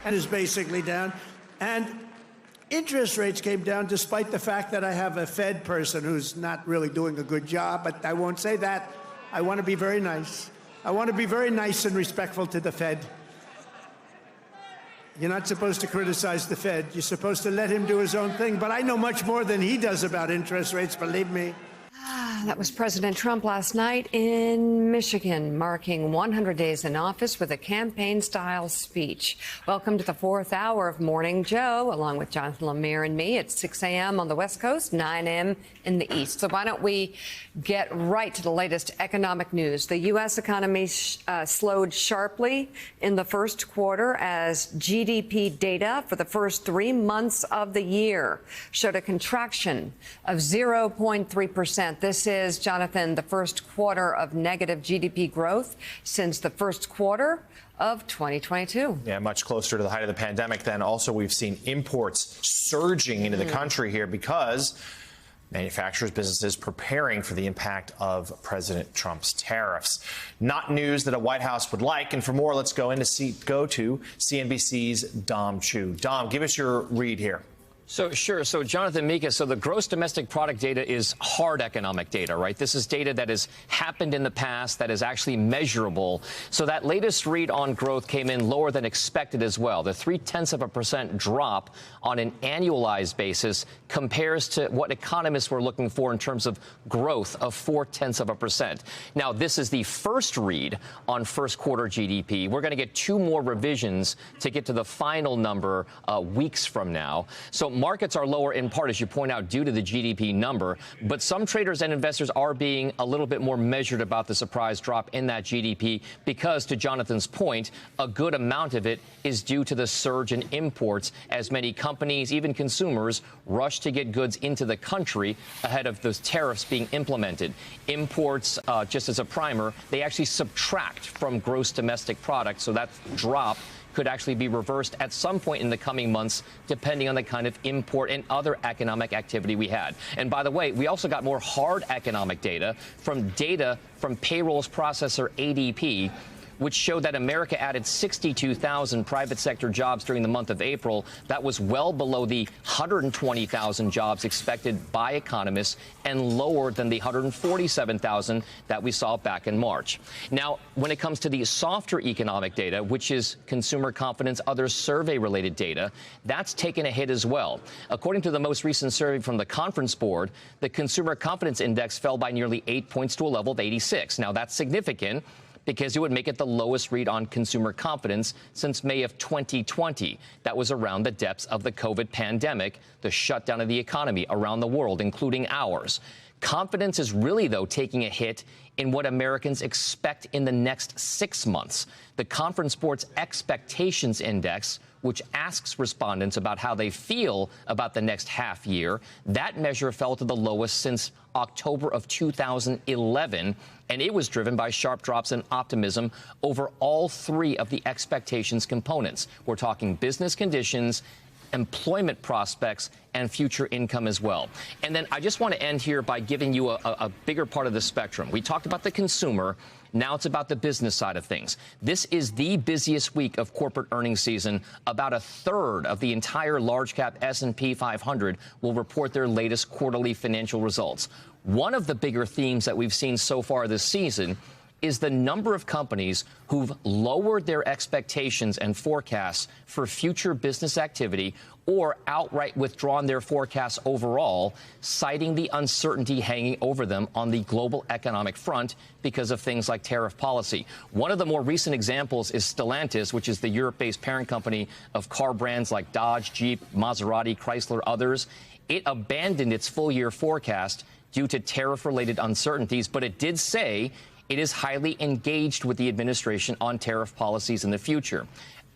and is basically down. And interest rates came down despite the fact that I have a Fed person who's not really doing a good job, but I won't say that. I want to be very nice. I want to be very nice and respectful to the Fed. You're not supposed to criticize the Fed. You're supposed to let him do his own thing. But I know much more than he does about interest rates, believe me. That was President Trump last night in Michigan, marking 100 days in office with a campaign-style speech. Welcome to the fourth hour of Morning Joe, along with Jonathan Lemire and me at 6 a.m. on the West Coast, 9 a.m. in the East. So why don't we get right to the latest economic news? The U.S. economy slowed sharply in the first quarter as GDP data for the first 3 months of the year showed a contraction of 0.3%. This is, Jonathan, the first quarter of negative GDP growth since the first quarter of 2022. Yeah, much closer to the height of the pandemic. Then also we've seen imports surging into the country here because manufacturers, businesses preparing for the impact of President Trump's tariffs. Not news that a White House would like. And for more, let's go to CNBC's Dom Chu. Dom, give us your read here. So Jonathan, Mika, so the gross domestic product data is hard economic data, right? This is data that has happened in the past, that is actually measurable. So that latest read on growth came in lower than expected as well. The 0.3% drop on an annualized basis compares to what economists were looking for in terms of growth of 0.4%. Now, this is the first read on first quarter GDP. We're going to get 2 more revisions to get to the final number weeks from now. So markets are lower in part, as you point out, due to the GDP number. But some traders and investors are being a little bit more measured about the surprise drop in that GDP because, to Jonathan's point, a good amount of it is due to the surge in imports as many companies, even consumers, rush to get goods into the country ahead of those tariffs being implemented. Imports, just as a primer, they actually subtract from gross domestic product. So that drop could actually be reversed at some point in the coming months, depending on the kind of import and other economic activity we had. And by the way, we also got more hard economic data from payrolls processor ADP, which showed that America added 62,000 private sector jobs during the month of April. That was well below the 120,000 jobs expected by economists and lower than the 147,000 that we saw back in March. Now, when it comes to the softer economic data, which is consumer confidence, other survey-related data, that's taken a hit as well. According to the most recent survey from the Conference Board, the Consumer Confidence Index fell by nearly 8 points to a level of 86. Now, that's significant, because it would make it the lowest read on consumer confidence since May of 2020. That was around the depths of the COVID pandemic, the shutdown of the economy around the world, including ours. Confidence is really, though, taking a hit in what Americans expect in the next 6 months. The Conference Board's Expectations Index, which asks respondents about how they feel about the next half year, that measure fell to the lowest since October of 2011, and it was driven by sharp drops in optimism over all 3 of the expectations components. We're talking business conditions, employment prospects, and future income as well. And then I just want to end here by giving you a bigger part of the spectrum. We talked about the consumer. Now it's about the business side of things. This is the busiest week of corporate earnings season. About a third of the entire large cap S&P 500 will report their latest quarterly financial results. One of the bigger themes that we've seen so far this season is the number of companies who've lowered their expectations and forecasts for future business activity or outright withdrawn their forecasts overall, citing the uncertainty hanging over them on the global economic front because of things like tariff policy. One of the more recent examples is Stellantis, which is the Europe-based parent company of car brands like Dodge, Jeep, Maserati, Chrysler, others. It abandoned its full-year forecast due to tariff-related uncertainties, but it did say it is highly engaged with the administration on tariff policies in the future.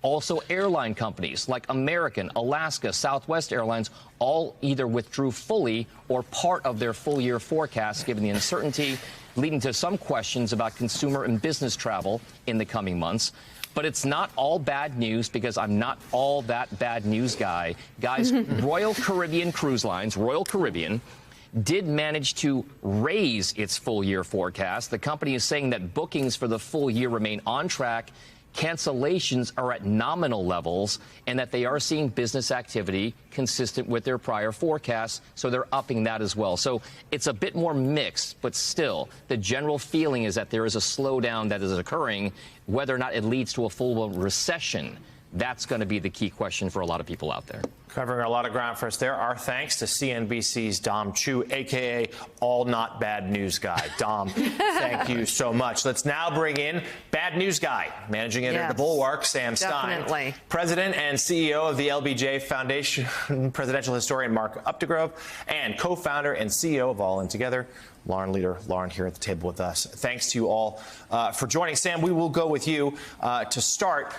Also, airline companies like American, Alaska, Southwest Airlines all either withdrew fully or part of their full-year forecast given the uncertainty, leading to some questions about consumer and business travel in the coming months. But it's not all bad news, because I'm not all that bad news guy. Guys, Royal Caribbean Cruise Lines, Royal Caribbean, did manage to raise its full-year forecast. The company is saying that bookings for the full year remain on track cancellations are at nominal levels, and that they are seeing business activity consistent with their prior forecasts, so they're upping that as well. So it's a bit more mixed, but still, the general feeling is that there is a slowdown that is occurring. Whether or not it leads to a full-blown recession, that's going to be the key question for a lot of people out there. Covering a lot of ground for us there. Our thanks to CNBC's Dom Chu, a.k.a. All Not Bad News Guy. Dom, thank you so much. Let's now bring in Bad News Guy, managing editor at The Bulwark, Sam Stein. President and CEO of the LBJ Foundation, presidential historian Mark Updegrove, and co-founder and CEO of All In Together, Lauren Leader. Lauren here at the table with us. Thanks to you all for joining. Sam, we will go with you to start.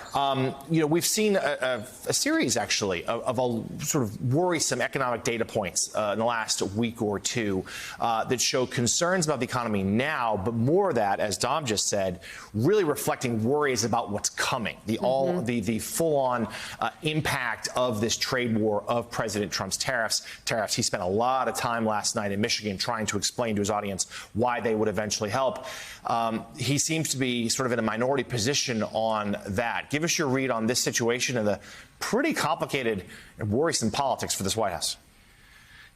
We've seen a series, actually, of a sort of worrisome economic data points in the last week or two that show concerns about the economy now, but more of that, as Dom just said, really reflecting worries about what's coming, the full-on impact of this trade war of President Trump's tariffs. He spent a lot of time last night in Michigan trying to explain to his audience why they would eventually help. He seems to be sort of in a minority position on that. Give us your read on this situation and the pretty complicated and worrisome politics for this White House.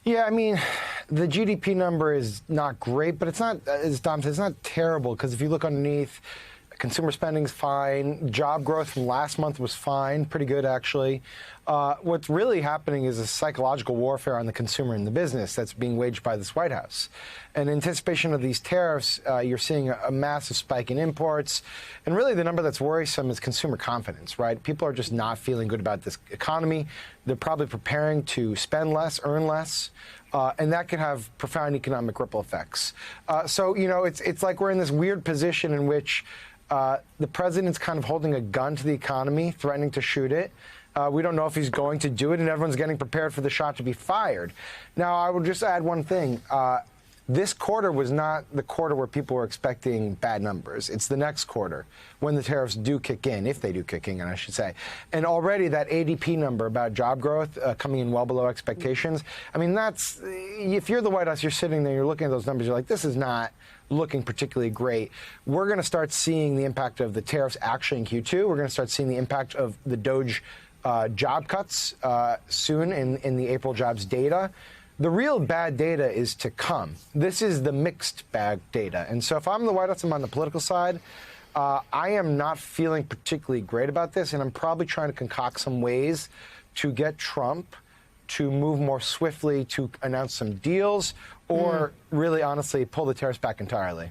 Yeah, I mean, the GDP number is not great, but it's not, as Dom said, it's not terrible, because if you look underneath, consumer spending's fine. Job growth from last month was fine, pretty good, actually. What's really happening is a psychological warfare on the consumer and the business that's being waged by this White House. In anticipation of these tariffs, you're seeing a massive spike in imports. And really, the number that's worrisome is consumer confidence, right? People are just not feeling good about this economy. They're probably preparing to spend less, earn less. And that could have profound economic ripple effects. So, it's like we're in this weird position in which the president's kind of holding a gun to the economy, threatening to shoot it. We don't know if he's going to do it, and everyone's getting prepared for the shot to be fired. Now, I will just add one thing. This quarter was not the quarter where people were expecting bad numbers. It's the next quarter when the tariffs do kick in, if they do kick in, I should say. And already that ADP number about job growth coming in well below expectations, I mean, that's, if you're the White House, you're sitting there, you're looking at those numbers, you're like, this is not looking particularly great. We're going to start seeing the impact of the tariffs actually in Q2. We're going to start seeing the impact of the DOGE job cuts soon in the April jobs data. The real bad data is to come. This is the mixed bag data. And so if I'm the White House, I'm on the political side, I am not feeling particularly great about this, and I'm probably trying to concoct some ways to get Trump to move more swiftly to announce some deals or really honestly pull the tariffs back entirely.